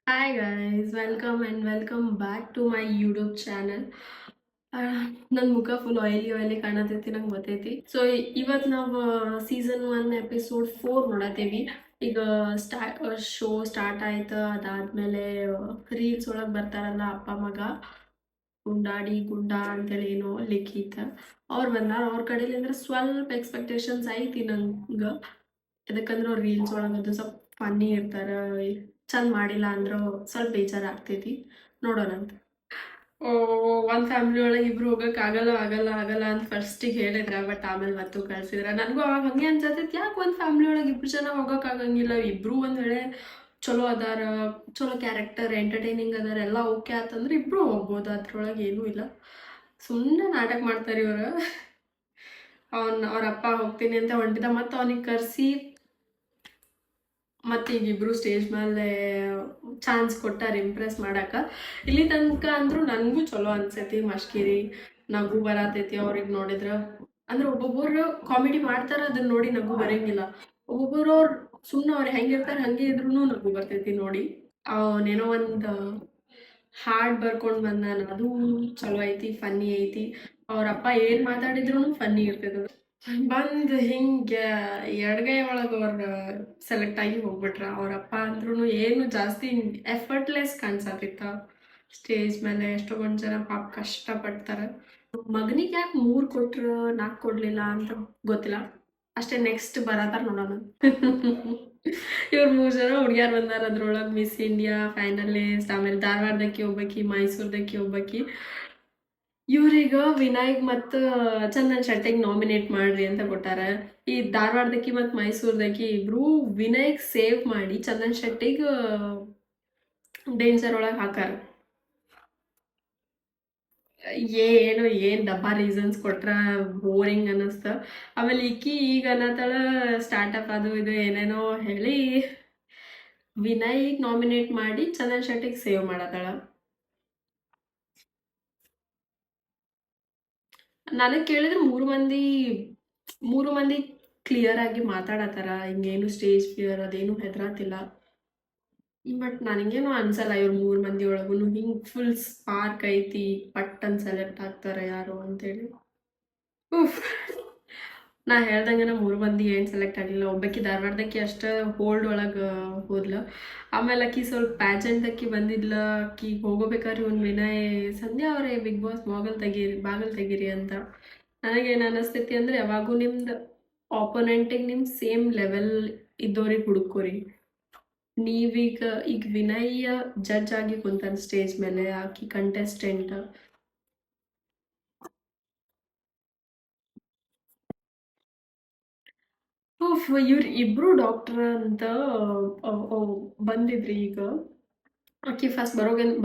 Hi guys, welcome and welcome back to my YouTube channel. ನನ್ನ ಮುಖ full oily ಕಾಣತೈತಿ ನಂಗೆ ಗೊತ್ತೈತಿ. ಸೊ ಇವತ್ತು ನಾವು ಸೀಸನ್ 1 ಎಪಿಸೋಡ್ 4 ನೋಡತ್ತೀವಿ. ಈಗ ಶೋ ಸ್ಟಾರ್ಟ್ ಆಯ್ತು. ಅದಾದ್ಮೇಲೆ ರೀಲ್ಸ್ ಒಳಗೆ ಬರ್ತಾರಲ್ಲ ಅಪ್ಪ ಮಗ ಗುಂಡಾಡಿ ಗುಂಡ ಅಂತೇಳಿ ಏನೋ ಲಿಖಿತ ಅವ್ರು ಬಂದಾರ. ಅವ್ರ ಕಡೆಲಿಂದ್ರ ಸ್ವಲ್ಪ ಎಕ್ಸ್ಪೆಕ್ಟೇಷನ್ಸ್ ಐತಿ ನಂಗೆ. ಯಾಕಂದ್ರೆ ಅವ್ರು ರೀಲ್ಸ್ ಒಳಗೆ ಅದು ಸ್ವಲ್ಪ ಫನ್ನಿ ಇರ್ತಾರ. ಚಂದ ಮಾಡಿಲ್ಲ ಅಂದ್ರೆ ಸ್ವಲ್ಪ ಬೇಜಾರಾಗ್ತೈತಿ. ನೋಡೋಣಂತ. ಒಂದು ಫ್ಯಾಮಿಲಿ ಒಳಗೆ ಇಬ್ರು ಹೋಗಕ್ಕೆ ಆಗಲ್ಲ ಆಗಲ್ಲ ಆಗಲ್ಲ ಅಂತ ಫಸ್ಟಿಗೆ ಹೇಳಿದ್ರ. ಬಟ್ ಆಮೇಲೆ ಮತ್ತು ಕಳ್ಸಿದ್ರ. ನನಗೂ ಅವಾಗ ಹಂಗೆ ಅನ್ಸತೈತಿ, ಯಾಕೆ ಒಂದು ಫ್ಯಾಮಿಲಿ ಒಳಗೆ ಇಬ್ರು ಜನ ಹೋಗಕ್ಕೆ ಆಗಂಗಿಲ್ಲ. ಇಬ್ರು ಒಂದು ವೇಳೆ ಚಲೋ ಅದಾರ, ಚಲೋ ಕ್ಯಾರೆಕ್ಟರ್ ಎಂಟರ್ಟೈನಿಂಗ್ ಅದಾರ, ಎಲ್ಲ ಓಕೆ ಆತಂದ್ರೆ ಇಬ್ರು ಹೋಗ್ಬೋದು. ಅದ್ರೊಳಗೆ ಏನೂ ಇಲ್ಲ. ಸುಮ್ಮನೆ ನಾಟಕ ಮಾಡ್ತಾರೆ ಇವರು. ಅವ್ರ ಅಪ್ಪ ಹೋಗ್ತೀನಿ ಅಂತ ಹೊಂಟಿದ, ಮತ್ತು ಅವನಿಗೆ ಕರೆಸಿ ಮತ್ತು ಈಗ ಇಬ್ರು ಸ್ಟೇಜ್ ಮೇಲೆ ಚಾನ್ಸ್ ಕೊಟ್ಟಾರ ಇಂಪ್ರೆಸ್ ಮಾಡಾಕ. ಇಲ್ಲಿ ತನಕ ಅಂದ್ರೂ ನನಗೂ ಚಲೋ ಅನ್ಸೈತಿ. ಮಷ್ಕಿರಿ ನಗು ಬರತೈತಿ ಅವ್ರಿಗೆ ನೋಡಿದ್ರ. ಅಂದ್ರೆ ಒಬ್ಬೊಬ್ಬರು ಕಾಮಿಡಿ ಮಾಡ್ತಾರ, ಅದನ್ನ ನೋಡಿ ನಗು ಬರಂಗಿಲ್ಲ. ಒಬ್ಬೊಬ್ಬರು ಅವ್ರು ಸುಮ್ಮನೆ ಅವ್ರು ಹೆಂಗಿರ್ತಾರೆ ಹಂಗೆ ಇದ್ರೂ ನಗು ಬರ್ತೈತಿ ನೋಡಿ. ಅವನೇನೋ ಒಂದು ಹಾಡ್ ಬರ್ಕೊಂಡು ಬಂದಾನ, ಅದು ಚಲೋ ಐತಿ, ಫನ್ನಿ ಐತಿ. ಅವ್ರ ಅಪ್ಪ ಏನು ಮಾತಾಡಿದ್ರು ಫನ್ನಿ ಇರ್ತೈತೆ. ಬಂದು ಹಿಂಗೆ ಎಡಗೈ ಒಳಗೆ ಅವ್ರು ಸೆಲೆಕ್ಟ್ ಆಗಿ ಹೋಗ್ಬಿಟ್ರ. ಅವರಪ್ಪ ಅಂದ್ರೂ ಏನು ಜಾಸ್ತಿ ಎಫರ್ಟ್ಲೆಸ್ ಕಾಣಿಸತ್ತಿತ್ತ. ಸ್ಟೇಜ್ ಮೇಲೆ ಎಷ್ಟೊಂದು ಜನ ಪಾಪ ಕಷ್ಟಪಡ್ತಾರೆ. ಮಗನಿಗೆ ಯಾಕೆ 3 ಕೊಟ್ರು 4 ಕೊಡ್ಲಿಲ್ಲ ಅಂತ ಗೊತ್ತಿಲ್ಲ. ಅಷ್ಟೇ, ನೆಕ್ಸ್ಟ್ ಬರತಾರ ನೋಡೋಣ. ಇವ್ರು 3 ಜನ ಹುಡುಗಿಯಾರು ಬಂದಾರ. ಅದ್ರೊಳಗೆ ಮಿಸ್ ಇಂಡಿಯಾ ಫೈನಲಿಸ್ಟ್, ಆಮೇಲೆ ಧಾರವಾಡದಕ್ಕಿ ಒಬ್ಬಾಕಿ, ಮೈಸೂರ್ದಕ್ಕಿ ಒಬ್ಬಾಕಿ. ಇವ್ರೀಗ ವಿನಾಯಕ್ ಮತ್ತು ಚಂದನ್ ಶೆಟ್ಟಿಗೆ ನಾಮಿನೇಟ್ ಮಾಡ್ರಿ ಅಂತ ಕೊಟ್ಟಾರ. ಈ ಧಾರವಾಡದಕ್ಕಿ ಮತ್ತು ಮೈಸೂರ್ದಕ್ಕಿ ಇಬ್ರು ವಿನಾಯಕ್ ಸೇವ್ ಮಾಡಿ ಚಂದನ್ ಶೆಟ್ಟಿಗೆ ಡೇಂಜರ್ ಒಳಗೆ ಹಾಕಾರ. ಏನು ಡಬ್ಬಾ ರೀಸನ್ಸ್ ಕೊಟ್ರ ಬೋರಿಂಗ್ ಅನ್ನಿಸ್ತ. ಆಮೇಲೆ ಈಗ ಅನ್ನತ್ತಾಳ ಸ್ಟಾರ್ಟಪ್ ಅದು ಇದು ಏನೇನೋ ಹೇಳಿ ವಿನಯ್ಗೆ ನಾಮಿನೇಟ್ ಮಾಡಿ ಚಂದನ್ ಶೆಟ್ಟಿಗೆ ಸೇವ್ ಮಾಡತ್ತಾಳ. ನನಗೆ ಕೇಳಿದ್ರೆ ಮೂರು ಮಂದಿ ಕ್ಲಿಯರ್ ಆಗಿ ಮಾತಾಡತ್ತಾರ. ಹಿಂಗೇನು ಸ್ಟೇಜ್ ಫಿಯರ್ ಅದೇನು ಹೆದರಾತಿಲ್ಲ. ಬಟ್ ನನಗೇನು ಅನ್ಸಲ್ಲ ಇವ್ರು 3 ಮಂದಿ ಒಳಗೂ ಹಿಂಗೆ ಫುಲ್ ಸ್ಪಾರ್ಕ್ ಐತಿ, ಪಟ್ಟನ್ ಸೆಲೆಕ್ಟ್ ಆಗ್ತಾರೆ ಯಾರು ಅಂತೇಳಿ. ಉಫ್, ನಾ ಹೇಳ್ದಂಗೆ 3 ಮಂದಿ ಏನು ಸೆಲೆಕ್ಟ್ ಆಗಿಲ್ಲ. ಒಬ್ಬಾಕಿ ಧಾರವಾಡದಕ್ಕಿ ಅಷ್ಟು ಹೋಲ್ಡ್ ಒಳಗೆ ಹೋದ್ಲು. ಆಮೇಲೆ ಆಕಿ ಸ್ವಲ್ಪ ಪ್ಯಾಜೆಂಟಕ್ಕಿ ಬಂದಿದ್ಲ. ಆಕಿ ಹೋಗೋಬೇಕಾದ್ರೆ ಒಂದು ವಿನಯ್ ಸಂಧ್ಯಾ ಅವರೇ ಬಿಗ್ ಬಾಸ್ ಬಾಗಲ್ ತೆಗೀರಿ ಅಂತ. ನನಗೇನು ಅನ್ನಿಸ್ತೈತಿ ಅಂದರೆ, ಯಾವಾಗೂ ನಿಮ್ದು ಆಪೋನೆಂಟಿಗೆ ನಿಮ್ಮ ಸೇಮ್ ಲೆವೆಲ್ ಇದ್ದವ್ರಿಗೆ ಹುಡುಕೋರಿ. ಈಗ ವಿನಯ್ ಜಡ್ಜ್ ಆಗಿ ಕುಂತಾನ ಸ್ಟೇಜ್ ಮೇಲೆ, ಆಕಿ ಕಂಟೆಸ್ಟೆಂಟ್. ಇವ್ರು ಇಬ್ರು ಡಾಕ್ಟರ್ ಅಂತ ಬಂದಿದ್ರಿ ಈಗ. ಆಕಿ ಫಸ್ಟ್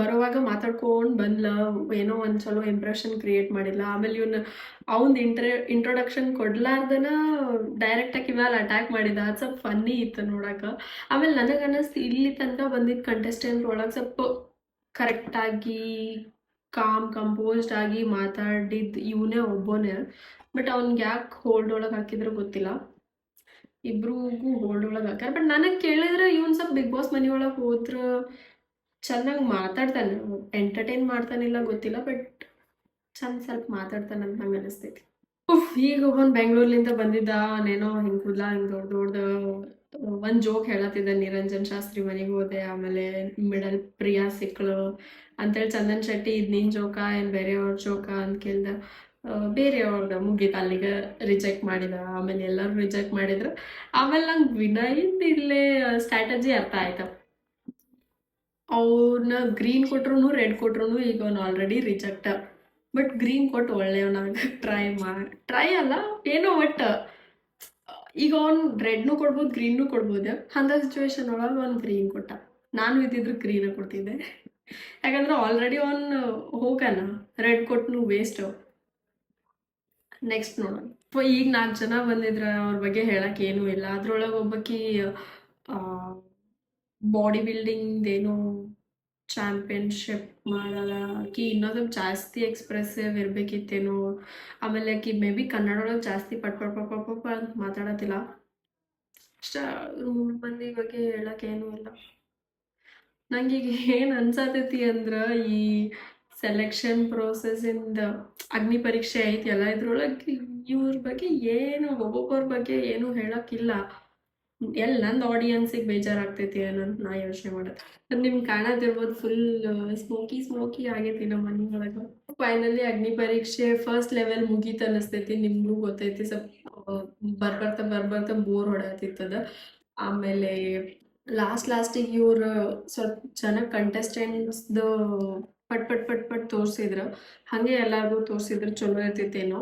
ಬರೋವಾಗ ಮಾತಾಡ್ಕೊಂಡು ಬಂದ್ಲ. ಏನೋ ಒಂದು ಚಲೋ ಇಂಪ್ರೆಷನ್ ಕ್ರಿಯೇಟ್ ಮಾಡಿಲ್ಲ. ಆಮೇಲೆ ಅವ್ನ ಇಂಟ್ರೊಡಕ್ಷನ್ ಕೊಡ್ಲಾರ್ದನ ಡೈರೆಕ್ಟ್ ಆಕಿ ಮೇಲೆ ಅಟ್ಯಾಕ್ ಮಾಡಿದ. ಅದು ಸ್ವಲ್ಪ ಫನ್ನಿ ಇತ್ತು ನೋಡಕ್ಕೆ. ಆಮೇಲೆ ನನಗೆ ಅನ್ನಿಸ್ತು, ಇಲ್ಲಿ ತನಕ ಬಂದಿದ್ದ ಕಂಟೆಸ್ಟೆಂಟ್ ಒಳಗೆ ಸ್ವಲ್ಪ ಕರೆಕ್ಟಾಗಿ ಕಂಪೋಸ್ಡ್ ಆಗಿ ಮಾತಾಡಿದ್ದು ಇವನೇ ಒಬ್ಬನೇ. ಬಟ್ ಅವ್ನಿಗೆ ಯಾಕೆ ಹೋಲ್ಡ್ ಒಳಗೆ ಹಾಕಿದ್ರು ಗೊತ್ತಿಲ್ಲ. ಇಬ್ರಿಗೂ ಹೋಲ್ಡ್ ಒಳಗೆ ಹಾಕ್ಯಾರ. ಬಟ್ ನನಗೆ ಕೇಳಿದ್ರೆ ಇವನು ಸ್ವಲ್ಪ ಬಿಗ್ ಬಾಸ್ ಮನೆ ಒಳಗೆ ಹೋದ್ರೆ ಚೆನ್ನಾಗಿ ಮಾತಾಡ್ತಾನೆ, ಎಂಟರ್ಟೈನ್ ಮಾಡ್ತಾನಿಲ್ಲ ಗೊತ್ತಿಲ್ಲ. ಬಟ್ ಸ್ವಲ್ಪ ಮಾತಾಡ್ತಾನೆ ಅಂತ ನಂಗೆ ಅನಿಸ್ತೈತಿ. ಈಗ ಒಬ್ಬನು ಬೆಂಗಳೂರ್ಲಿಂದ ಬಂದಿದ್ದ. ಅವನೇನೋ ಹಿಂಗೆ ಕೂದಲ ಹಿಂಗೆ ದೊಡ್ಡ ದೊಡ್ಡದು ಒಂದು ಜೋಕ್ ಹೇಳತ್ತಿದ್ದ. ನಿರಂಜನ್ ಶಾಸ್ತ್ರಿ ಮನೆಗೆ ಹೋದೆ, ಆಮೇಲೆ ಮಿಡಲ್ ಪ್ರಿಯಾ ಸಿಕ್ಕಳು ಅಂತೇಳಿ. ಚಂದನ್ ಶೆಟ್ಟಿ ಇದು ನಿನ್ನ ಜೋಕ ಏನು ಬೇರೆಯವ್ರ ಜೋಕ ಅಂತ ಕೇಳ್ದ. ಬೇರೆಯವ್ರದ್ದು ಮುಗೀತು, ಅಲ್ಲಿಗೆ ರಿಜೆಕ್ಟ್ ಮಾಡಿದ. ಆಮೇಲೆ ಎಲ್ಲರೂ ರಿಜೆಕ್ಟ್ ಮಾಡಿದ್ರು. ಆಮೇಲೆ ನಂಗೆ ವಿನಯಿಂದ ಇಲ್ಲೇ ಸ್ಟ್ರಾಟಜಿ ಅರ್ಥ ಆಯ್ತು. ಅವ್ರನ್ನ ಗ್ರೀನ್ ಕೊಟ್ರು ರೆಡ್ ಕೊಟ್ರು ಈಗ ಅವ್ನು ಆಲ್ರೆಡಿ ರಿಜೆಕ್ಟ್. ಬಟ್ ಗ್ರೀನ್ ಕೊಟ್ಟು ಒಳ್ಳೆಯವನಾಗ ಟ್ರೈ ಅಲ್ಲ ಏನೋ. ಒಟ್ಟು ಈಗ ಅವ್ನು ರೆಡ್ನು ಕೊಡ್ಬೋದು, ಗ್ರೀನ್ನೂ ಕೊಡ್ಬೋದು. ಅಂಥ ಸಿಚುವೇಶನ್ ಒಳಗೆ ಅವ್ನು ಗ್ರೀನ್ ಕೊಟ್ಟ. ನಾನು ಇದ್ದಿದ್ರು ಗ್ರೀನ ಕೊಡ್ತಿದ್ದೆ. ಯಾಕಂದ್ರೆ ಆಲ್ರೆಡಿ ಅವ್ನು ಹೋಗಣ, ರೆಡ್ ಕೊಟ್ಟು ವೇಸ್ಟು. ನೆಕ್ಸ್ಟ್ ನೋಡೋಣ. ಈಗ 4 ಜನ ಬಂದಿದ್ರ, ಅವ್ರ ಬಗ್ಗೆ ಹೇಳಕ್ಕೆ ಏನೂ ಇಲ್ಲ. ಅದ್ರೊಳಗೆ ಒಬ್ಬಾಕಿ ಬಾಡಿ ಬಿಲ್ಡಿಂಗ್ದೇನೋ ಚಾಂಪಿಯನ್ಶಿಪ್ ಮಾಡಲ್ಲ. ಆಕಿ ಇನ್ನೊಂದು ಜಾಸ್ತಿ ಎಕ್ಸ್ಪ್ರೆಸಿವ್ ಇರಬೇಕಿತ್ತೇನೋ. ಆಮೇಲೆ ಆಕಿ ಮೇ ಬಿ ಕನ್ನಡ ಒಳಗೆ ಜಾಸ್ತಿ ಪಟ್ ಪಟ್ ಪಟ್ ಪಟ್ ಪಟ್ ಅಂತ ಮಾತಾಡತ್ತಿಲ್ಲ. ಅಷ್ಟ 3 ಮಂದಿ ಬಗ್ಗೆ ಹೇಳಕ್ಕೆ ಏನೂ ಇಲ್ಲ. ನಂಗೀಗ ಏನು ಅನ್ಸತೈತಿ ಅಂದ್ರೆ ಈ ಸೆಲೆಕ್ಷನ್ ಪ್ರೋಸೆಸ್ಸಿಂದ ಅಗ್ನಿ ಪರೀಕ್ಷೆ ಐತಿಯಲ್ಲ ಇದ್ರೊಳಗೆ ಇವ್ರ ಬಗ್ಗೆ ಏನು ಒಬ್ಬೊಬ್ಬರ ಬಗ್ಗೆ ಏನು ಹೇಳೋಕ್ಕಿಲ್ಲ. ನಂದು ಆಡಿಯನ್ಸಿಗೆ ಬೇಜಾರಾಗ್ತೈತಿ ಏನೋ ಅಂತ ನಾ ಯೋಚನೆ ಮಾಡತ್ತೆ. ನಿಮ್ಗೆ ಕಾಣತಿರ್ಬೋದು ಫುಲ್ ಸ್ಮೋಕಿ ಸ್ಮೋಕಿ ಆಗೈತಿ ನಮ್ಮ ಮನೆ ಒಳಗೆ. ಫೈನಲಿ ಅಗ್ನಿ ಪರೀಕ್ಷೆ ಫಸ್ಟ್ ಲೆವೆಲ್ ಮುಗೀತು ಅನ್ನಿಸ್ತೈತಿ. ನಿಮಗೂ ಗೊತ್ತೈತಿ ಸ್ವಲ್ಪ ಬರ್ಬರ್ತಾ ಬೋರ್ ಹೊಡತಿತ್ತದ. ಆಮೇಲೆ ಲಾಸ್ಟಿಗೆ ಇವ್ರು ಸ್ವಲ್ಪ ಜನ ಕಂಟೆಸ್ಟೆಂಟ್ಸ್ದು ಪಟ್ ತೋರಿಸಿದ್ರು. ಹಾಗೆ ಎಲ್ಲರಿಗೂ ತೋರಿಸಿದ್ರು ಚಲೋ ಇರ್ತೈತೇನೋ.